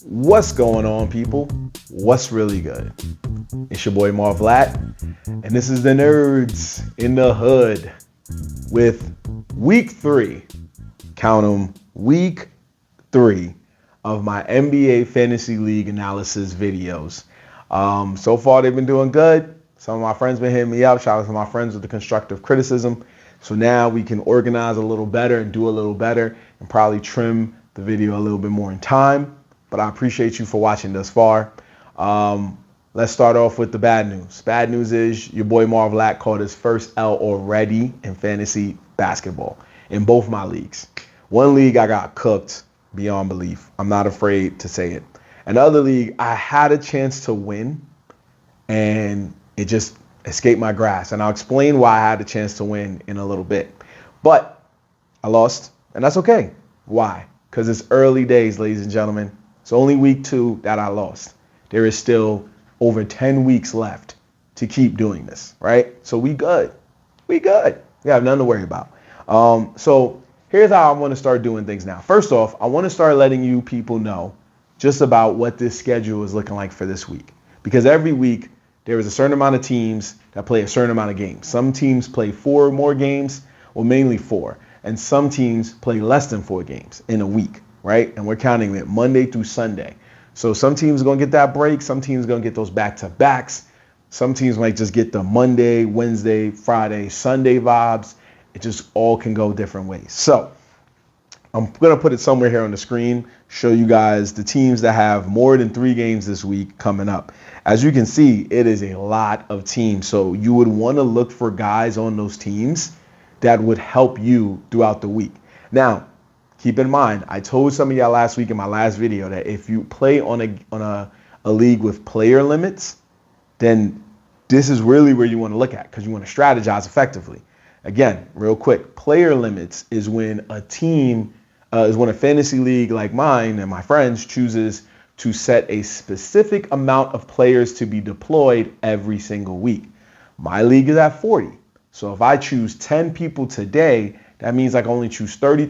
What's going on, people? What's really good? It's your boy Marv Lat, and this is the Nerds in the Hood with week 3, count 'em, week 3 of my NBA Fantasy League analysis videos. So far, they've been doing good. Some of my friends been hitting me up. Shout out to my friends with the constructive criticism. So now we can organize a little better and do a little better and probably trim the video a little bit more in time. But I appreciate you for watching thus far. Let's start off with the bad news. Bad news is your boy Marv Lat caught his first L already in fantasy basketball in both my leagues. One league I got cooked beyond belief. I'm not afraid to say it. Another league I had a chance to win and it just escaped my grasp. And I'll explain why I had a chance to win in a little bit. But I lost, and that's okay. Why? Because it's early days, ladies and gentlemen. It's only week 2 that I lost. There is still over 10 weeks left to keep doing this, right? So we good. We good. We have nothing to worry about. So here's how I want to start doing things now. First off, I want to start letting you people know just about what this schedule is looking like for this week. Because every week, there is a certain amount of teams that play a certain amount of games. Some teams play 4 or more games, or mainly 4. And some teams play less than 4 games in a week, right? And we're counting it Monday through Sunday. So some teams are going to get that break. Some teams are going to get those back-to-backs. Some teams might just get the Monday, Wednesday, Friday, Sunday vibes. It just all can go different ways. So I'm going to put it somewhere here on the screen, show you guys the teams that have more than 3 games this week coming up. As you can see, it is a lot of teams. So you would want to look for guys on those teams that would help you throughout the week. Now, keep in mind, I told some of y'all last week in my last video that if you play on a league with player limits, then this is really where you want to look at because you want to strategize effectively. Again, real quick, player limits is when a team, is when a fantasy league like mine and my friends chooses to set a specific amount of players to be deployed every single week. My league is at 40. So if I choose 10 people today, that means I can only choose 30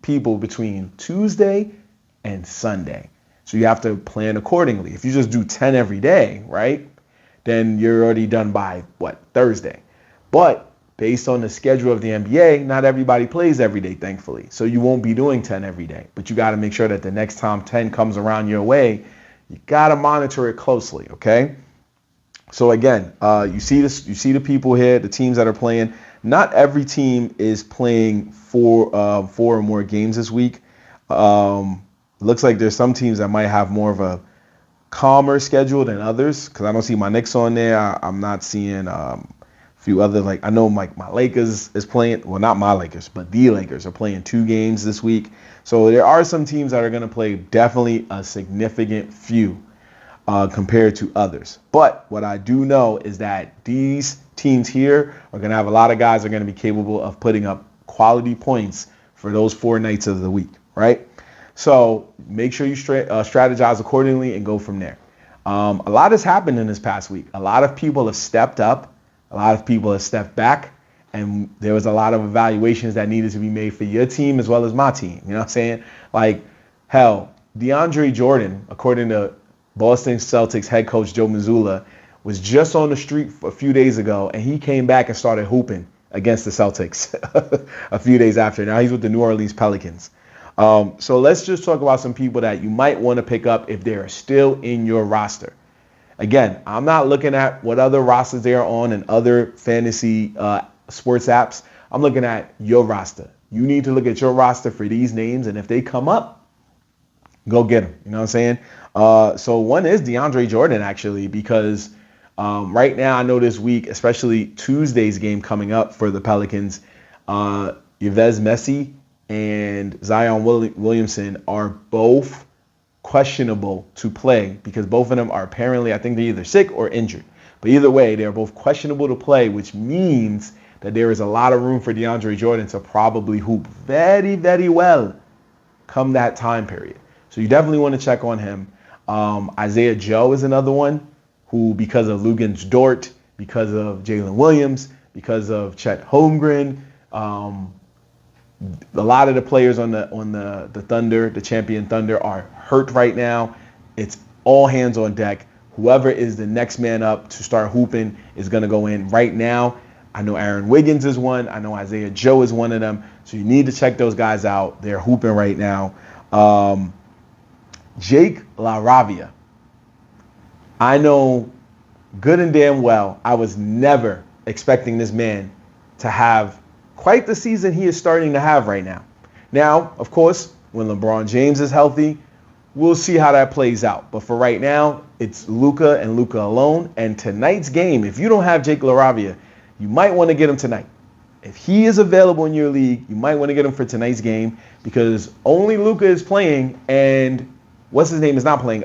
people between Tuesday and Sunday. So you have to plan accordingly. If you just do 10 every day, right, then you're already done by, Thursday. But based on the schedule of the NBA, not everybody plays every day, thankfully. So you won't be doing 10 every day. But you got to make sure that the next time 10 comes around your way, you got to monitor it closely, okay? So again, you see the people here, the teams that are playing. Not every team is playing 4 or more games this week. Looks like there's some teams that might have more of a calmer schedule than others because I don't see my Knicks on there. I'm not seeing a few other, like I know my Lakers is playing. Well, not my Lakers, but the Lakers are playing 2 games this week. So there are some teams that are going to play definitely a significant few compared to others. But what I do know is that these teams here are going to have a lot of guys that are going to be capable of putting up quality points for those 4 nights of the week, right? So make sure you strategize accordingly and go from there. A lot has happened in this past week. A lot of people have stepped up. A lot of people have stepped back. And there was a lot of evaluations that needed to be made for your team as well as my team. You know what I'm saying? Like, hell, DeAndre Jordan, according to Boston Celtics head coach Joe Mazzulla, was just on the street a few days ago, and he came back and started hooping against the Celtics a few days after. Now he's with the New Orleans Pelicans. So let's just talk about some people that you might want to pick up if they're still in your roster. Again, I'm not looking at what other rosters they are on and other fantasy sports apps. I'm looking at your roster. You need to look at your roster for these names, and if they come up, go get them. You know what I'm saying? So one is DeAndre Jordan, actually, because right now I know this week, especially Tuesday's game coming up for the Pelicans, Yves Messi and Zion Williamson are both questionable to play because both of them are apparently, I think they're either sick or injured. But either way, they're both questionable to play, which means that there is a lot of room for DeAndre Jordan to probably hoop very, very well come that time period. So you definitely want to check on him. Isaiah Joe is another one who, because of Luguentz Dort, because of Jalen Williams, because of Chet Holmgren, A lot of the players on the Thunder, the champion Thunder, are hurt right now. It's all hands on deck. Whoever is the next man up to start hooping is going to go in right now. I know Aaron Wiggins is one. I know Isaiah Joe is one of them. So you need to check those guys out. They're hooping right now. Jake LaRavia. I know good and damn well I was never expecting this man to have quite the season he is starting to have right now. Now, of course, when LeBron James is healthy, we'll see how that plays out. But for right now, it's Luka and Luka alone. And tonight's game, if you don't have Jake LaRavia, you might want to get him tonight. If he is available in your league, you might want to get him for tonight's game because only Luka is playing and what's his name is not playing.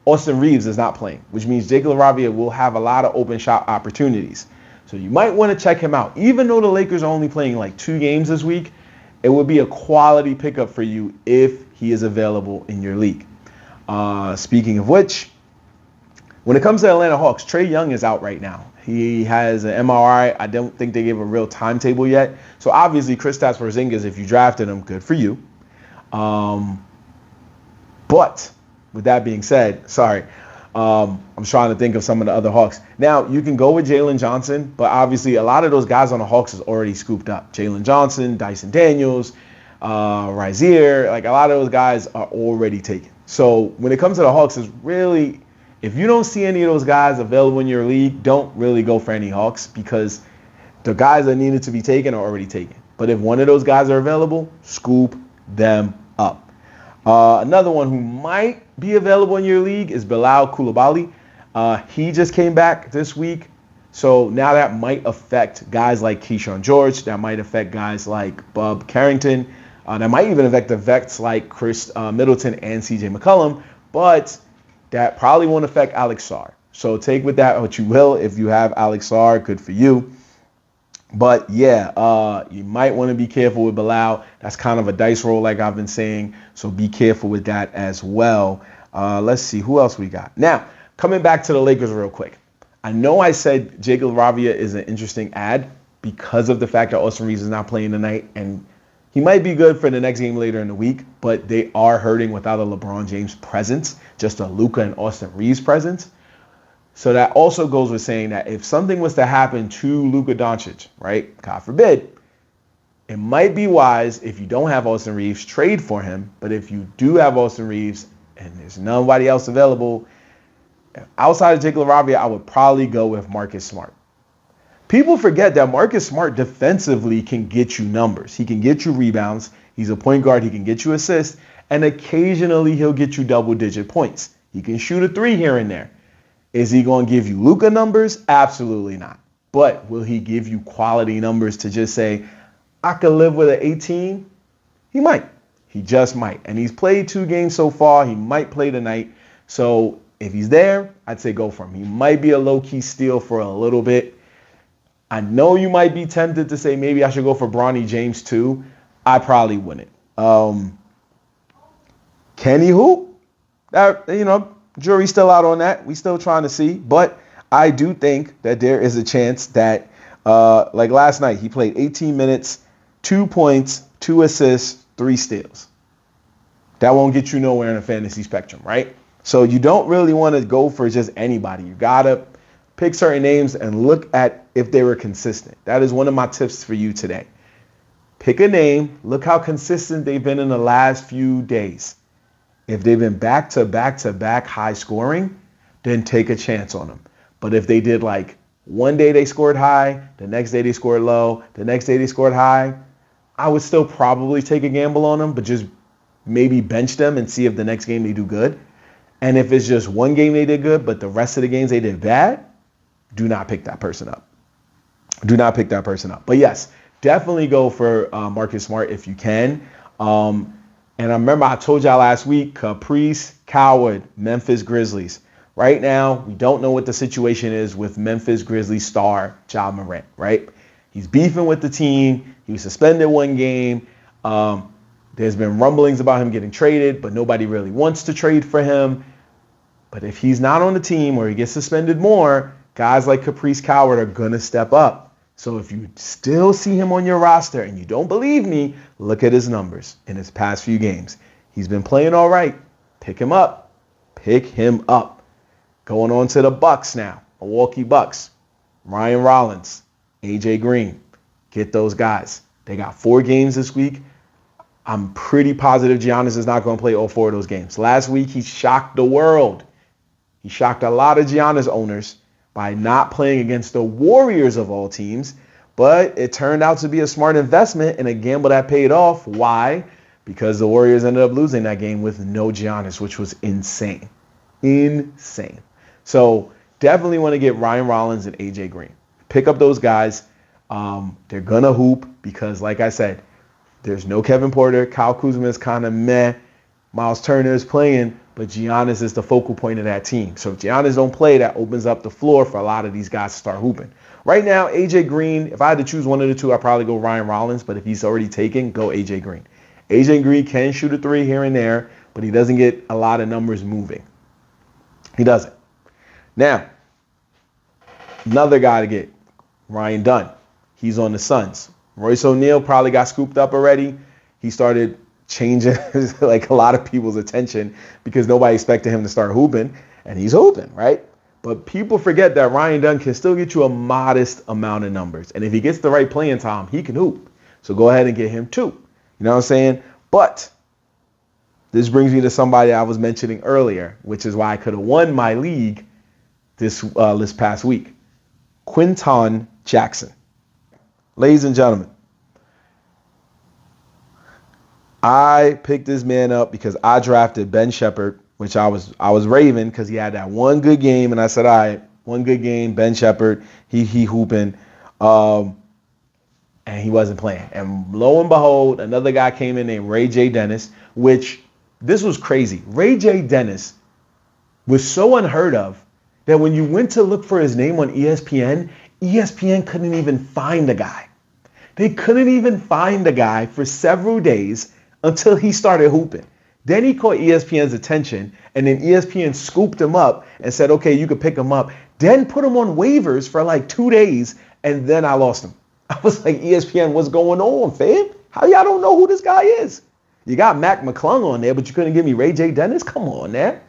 Austin Reeves is not playing, which means Jake LaRavia will have a lot of open shot opportunities. So you might want to check him out. Even though the Lakers are only playing like 2 games this week, it would be a quality pickup for you if he is available in your league. Speaking of which, when it comes to Atlanta Hawks, Trae Young is out right now. He has an MRI. I don't think they gave a real timetable yet. So obviously, Kristaps Porzingis, if you drafted him, good for you. But with that being said, I'm trying to think of some of the other Hawks. Now, you can go with Jalen Johnson, but obviously a lot of those guys on the Hawks is already scooped up. Jalen Johnson, Dyson Daniels, Rizier, like a lot of those guys are already taken. So when it comes to the Hawks, it's really, if you don't see any of those guys available in your league, don't really go for any Hawks because the guys that needed to be taken are already taken. But if one of those guys are available, scoop them up. Another one who might be available in your league is Bilal Coulibaly. He just came back this week. So now that might affect guys like Keyshawn George. That might affect guys like Bub Carrington. That might even affect the vets like Chris Middleton and CJ McCollum. But that probably won't affect Alex Sarr. So take with that what you will. If you have Alex Sarr, good for you. But yeah, you might want to be careful with Bilal. That's kind of a dice roll like I've been saying. So be careful with that as well. Let's see who else we got. Now, coming back to the Lakers real quick. I know I said Jake LaRavia is an interesting ad because of the fact that Austin Reeves is not playing tonight. And he might be good for the next game later in the week, but they are hurting without a LeBron James presence, just a Luka and Austin Reeves presence. So that also goes with saying that if something was to happen to Luka Doncic, right, God forbid, it might be wise if you don't have Austin Reeves, trade for him. But if you do have Austin Reeves and there's nobody else available, outside of Jake LaRavia, I would probably go with Marcus Smart. People forget that Marcus Smart defensively can get you numbers. He can get you rebounds. He's a point guard. He can get you assists. And occasionally he'll get you double-digit points. He can shoot a 3 here and there. Is he going to give you Luka numbers? Absolutely not. But will he give you quality numbers to just say, I could live with an 18? He might. He just might. And he's played 2 games so far. He might play tonight. So if he's there, I'd say go for him. He might be a low-key steal for a little bit. I know you might be tempted to say maybe I should go for Bronny James too. I probably wouldn't. Can he hoop? Jury's still out on that. We still trying to see. But I do think that there is a chance that, like last night, he played 18 minutes, 2 points, 2 assists, 3 steals. That won't get you nowhere in a fantasy spectrum, right? So you don't really want to go for just anybody. You got to pick certain names and look at if they were consistent. That is one of my tips for you today. Pick a name. Look how consistent they've been in the last few days. If they've been back-to-back high scoring, then take a chance on them. But if they did like one day they scored high, the next day they scored low, the next day they scored high, I would still probably take a gamble on them, but just maybe bench them and see if the next game they do good. And if it's just one game they did good, but the rest of the games they did bad, do not pick that person up. Do not pick that person up. But yes, definitely go for Marcus Smart if you can. And I remember I told y'all last week, Caprice Coward, Memphis Grizzlies. Right now, we don't know what the situation is with Memphis Grizzlies star Ja Morant, right? He's beefing with the team. He was suspended 1 game. There's been rumblings about him getting traded, but nobody really wants to trade for him. But if he's not on the team or he gets suspended more, guys like Caprice Coward are going to step up So if you still see him on your roster and you don't believe me, look at his numbers in his past few games. He's been playing all right. Pick him up. Pick him up. Going on to the Bucks now. Milwaukee Bucks. Ryan Rollins. AJ Green. Get those guys. They got 4 games this week. I'm pretty positive Giannis is not going to play all 4 of those games. Last week, he shocked the world. He shocked a lot of Giannis owners by not playing against the Warriors of all teams. But it turned out to be a smart investment and a gamble that paid off. Why? Because the Warriors ended up losing that game with no Giannis, which was insane. Insane. So definitely want to get Ryan Rollins and AJ Green. Pick up those guys. They're going to hoop because, like I said, there's no Kevin Porter. Kyle Kuzma is kind of meh. Miles Turner is playing, but Giannis is the focal point of that team. So if Giannis don't play, that opens up the floor for a lot of these guys to start hooping. Right now, AJ Green, if I had to choose one of the two, I'd probably go Ryan Rollins. But if he's already taken, go AJ Green. AJ Green can shoot a 3 here and there, but he doesn't get a lot of numbers moving. He doesn't. Now, another guy to get, Ryan Dunn. He's on the Suns. Royce O'Neal probably got scooped up already. He started changing like a lot of people's attention because nobody expected him to start hooping, and he's hooping, right? But people forget that Ryan Dunn can still get you a modest amount of numbers. And if he gets the right playing time, he can hoop. So go ahead and get him too. You know what I'm saying? But this brings me to somebody I was mentioning earlier, which is why I could have won my league this past week. Quinton Jackson. Ladies and gentlemen, I picked this man up because I drafted Ben Shepherd, which I was raving because he had that one good game, and I said, all right, one good game, Ben Shepherd, he hooping, and he wasn't playing. And lo and behold, another guy came in named Ray J. Dennis, which this was crazy. Ray J. Dennis was so unheard of that when you went to look for his name on ESPN, ESPN couldn't even find the guy. They couldn't even find the guy for several days until he started hooping. Then he caught ESPN's attention, and then ESPN scooped him up and said, okay, you could pick him up. Then put him on waivers for like 2 days, and then I lost him. I was like, ESPN, what's going on, fam? How y'all don't know who this guy is? You got Mac McClung on there, but you couldn't give me Ray J. Dennis? Come on, man.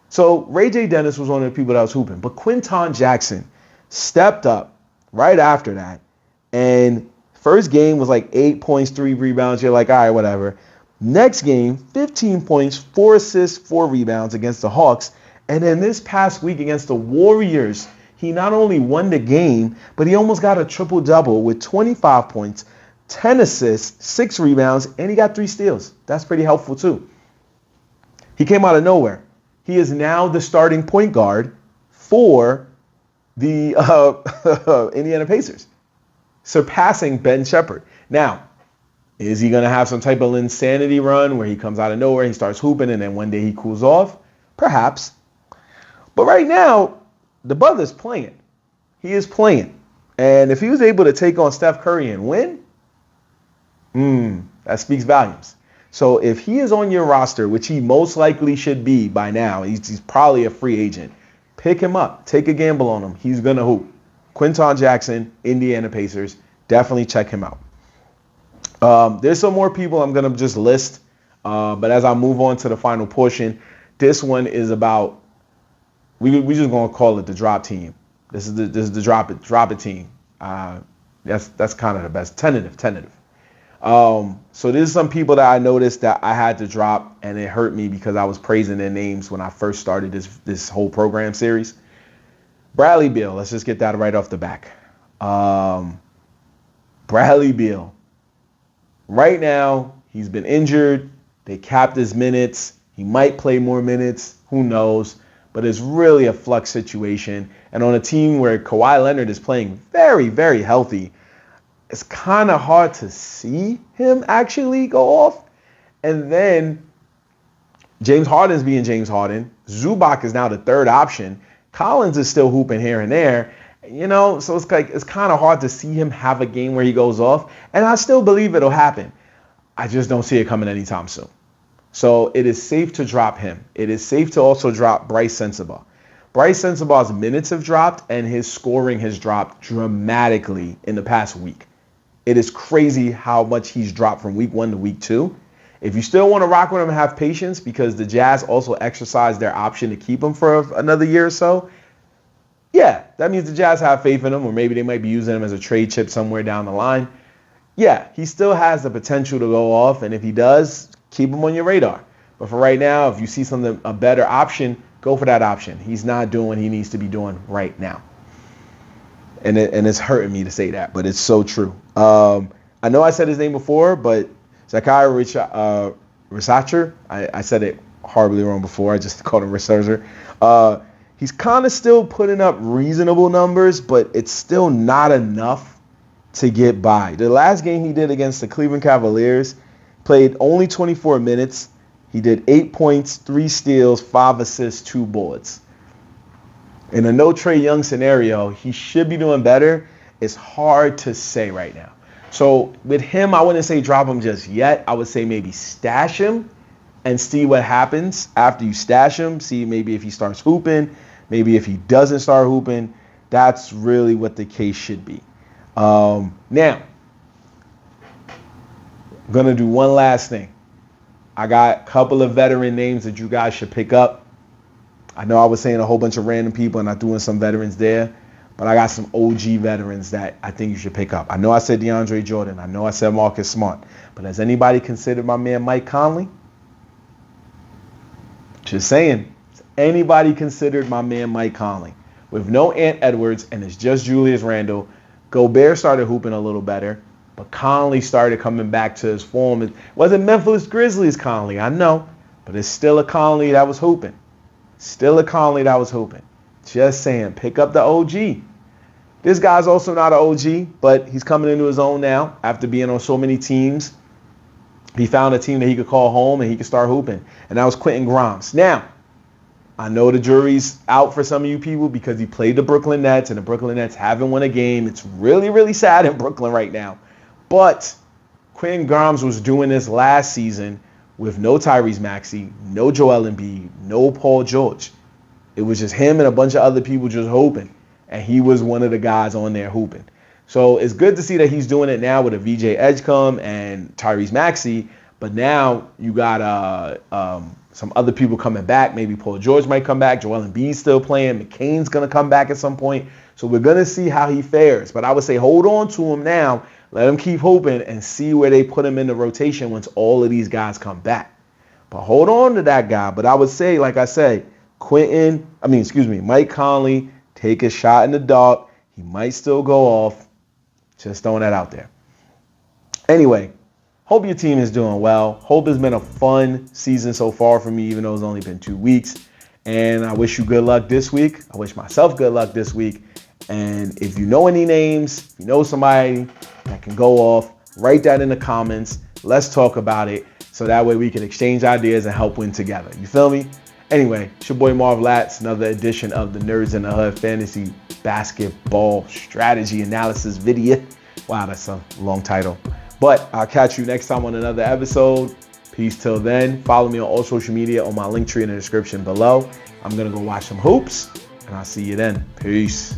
So Ray J. Dennis was one of the people that was hooping. But Quinton Jackson stepped up right after that. And first game was like 8 points, 3 rebounds. You're like, all right, whatever. Next game, 15 points, 4 assists, 4 rebounds against the Hawks. And then this past week against the Warriors, he not only won the game, but he almost got a triple-double with 25 points, 10 assists, 6 rebounds, and he got 3 steals. That's pretty helpful too. He came out of nowhere. He is now the starting point guard for the Indiana Pacers, surpassing Ben Shepherd. Now, is he going to have some type of insanity run where he comes out of nowhere, he starts hooping, and then one day he cools off? Perhaps. But right now, the brother's playing. He is playing. And if he was able to take on Steph Curry and win, that speaks volumes. So if he is on your roster, which he most likely should be by now, he's probably a free agent, pick him up. Take a gamble on him. He's going to hoop. Quinton Jackson, Indiana Pacers. Definitely check him out. There's some more people I'm going to just list. But as I move on to the final portion, this one is about, we just going to call it the drop team. This is the drop it team. That's kind of the best. Tentative. So there's some people that I noticed that I had to drop, and it hurt me because I was praising their names when I first started this whole program series. Bradley Beal, let's just get that right off the back. Bradley Beal. Right now, he's been injured. They capped his minutes. He might play more minutes. Who knows? But it's really a flux situation. And on a team where Kawhi Leonard is playing very, very healthy, it's kind of hard to see him actually go off. And then James Harden's being James Harden. Zubac is now the third option. Collins is still hooping here and there. You know, so it's kind of hard to see him have a game where he goes off. And I still believe it'll happen. I just don't see it coming anytime soon. So it is safe to drop him. It is safe to also drop Bryce Sensabaugh. Bryce Sensabaugh's minutes have dropped and his scoring has dropped dramatically in the past week. It is crazy how much he's dropped from week 1 to week 2. If you still want to rock with him and have patience, because the Jazz also exercised their option to keep him for another year or so, yeah, that means the Jazz have faith in him, or maybe they might be using him as a trade chip somewhere down the line. Yeah, he still has the potential to go off, and if he does, keep him on your radar. But for right now, if you see a better option, go for that option. He's not doing what he needs to be doing right now. And it's hurting me to say that, but it's so true. I know I said his name before, but Zaccharie Risacher, I said it horribly wrong before. I just called him Risacher. He's kind of still putting up reasonable numbers, but it's still not enough to get by. The last game he did against the Cleveland Cavaliers, played only 24 minutes. He did 8 points, 3 steals, 5 assists, 2 boards. In a no Trae Young scenario, he should be doing better. It's hard to say right now. So with him, I wouldn't say drop him just yet. I would say maybe stash him and see what happens after you stash him. See maybe if he starts hooping, maybe if he doesn't start hooping. That's really what the case should be. Now, I'm going to do one last thing. I got a couple of veteran names that you guys should pick up. I know I was saying a whole bunch of random people and not doing some veterans there, but I got some OG veterans that I think you should pick up. I know I said DeAndre Jordan. I know I said Marcus Smart. But has anybody considered my man Mike Conley? Just saying. Has anybody considered my man Mike Conley? With no Ant Edwards and it's just Julius Randle, Gobert started hooping a little better, but Conley started coming back to his form. It wasn't Memphis Grizzlies Conley, I know, but it's still a Conley that was hooping. Still a Conley that was hooping. Just saying, pick up the OG. This guy's also not an OG, but he's coming into his own now after being on so many teams. He found a team that he could call home and he could start hooping, and that was Quentin Grimes. Now, I know the jury's out for some of you people because he played the Brooklyn Nets, and the Brooklyn Nets haven't won a game. It's really, really sad in Brooklyn right now. But Quentin Grimes was doing this last season with no Tyrese Maxey, no Joel Embiid, no Paul George. It was just him and a bunch of other people just hooping. And he was one of the guys on there hooping. So it's good to see that he's doing it now with a VJ Edgecombe and Tyrese Maxey. But now you got some other people coming back. Maybe Paul George might come back. Joel Embiid's still playing. McCain's going to come back at some point. So we're going to see how he fares. But I would say hold on to him now. Let him keep hoping and see where they put him in the rotation once all of these guys come back. But hold on to that guy. But I would say, like I say, Mike Conley, take a shot in the dark. He might still go off. Just throwing that out there. Anyway, hope your team is doing well. Hope it's been a fun season so far for me, even though it's only been 2 weeks. And I wish you good luck this week. I wish myself good luck this week. And if you know any names, if you know somebody that can go off, write that in the comments. Let's talk about it so that way we can exchange ideas and help win together. You feel me? Anyway, it's your boy Marv Latz, another edition of the Nerds in the Hood Fantasy Basketball Strategy Analysis video. Wow, that's a long title. But I'll catch you next time on another episode. Peace till then. Follow me on all social media on my link tree in the description below. I'm going to go watch some hoops, and I'll see you then. Peace.